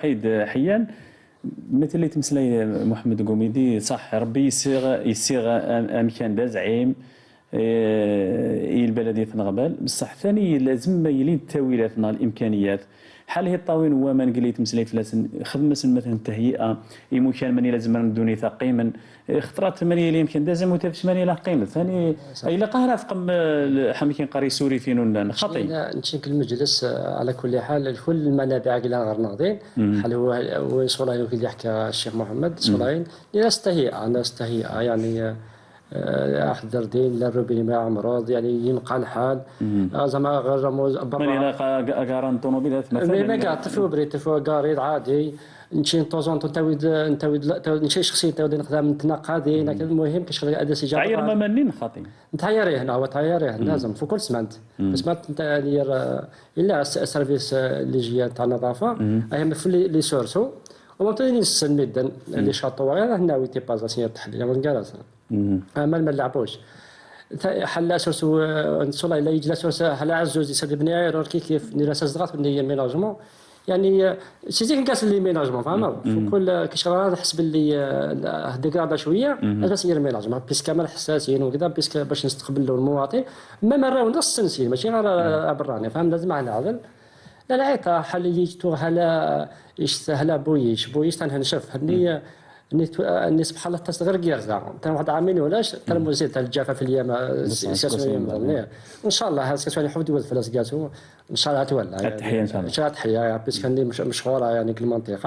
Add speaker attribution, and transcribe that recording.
Speaker 1: حيد حيان مثل اللي تمثلي محمد قوميدي صح ربي يسيغ امكان دا زعيم البلديه نغبال بصح ثاني لازم ما يلين التاويلات الامكانيات حال هي الطاوين هو ما نقول لي تمثلي فلاسن خدمه مثلا تهيئه مكان ماني لازم ندوني قيما خطرات ماني اللي يمكن دازم وتفش ماني لا قيمه ثاني اي لا قهره فقم حمكين قاري سوري فين خطي
Speaker 2: نشيك المجلس على كل حال كل المنابع اللي غير ناضين حال هو صلاين اللي يحكى الشيخ محمد صلاين ناس تهيئه يعني احضر دين لا روبيني ما عمرض يعني ينقى الحال زعما غير
Speaker 1: ماني لا قارن طوموبيلات مثلا
Speaker 2: ما قاعد تفو قاريد عادي نمشي طوزون نتاود نمشي شخصيا تاود نخدم نتناقضي المهم كيشغل هذا سي
Speaker 1: تعير ما منين خاطي
Speaker 2: نتعيريه هنا هو تعيريه لازم في كل سمانت سمانت انت الا السيرفيس اللي جايه تاع النظافه اهم في لي سورسو ومتاني الميدان اللي شاطوا هنا ويتي بازاسيون التحليل ونقال ما نلعبوش حلا سورسو نصلا الا يجي سورسو حلا عزوز يسد بني كيف ندير اساس ضغط بني ميناجمون يعني سي زيك كاس اللي ميناجمون فاهم كل كيشغل حسب اللي ديكرادا شويه اساس يدير ميناجمون بيس كامل حساسين وكذا بيس باش نستقبلوا المواطن ما مراو نص سنسين ماشي غير براني فاهم لازم نعدل لا عيطه حل يجتو هلا يشتهلا بويش تنشوف هني سبحان الله تصغر كيرزا تا واحد عامين ولاش تا المزيد تاع الجافه في الايام سياسيين ان شاء الله هذا سياسيين يحفظ دول فلاس كاسو ان شاء الله تولى
Speaker 1: التحيه ان شاء الله
Speaker 2: تحيه بس كان مشهوره يعني كل المنطقه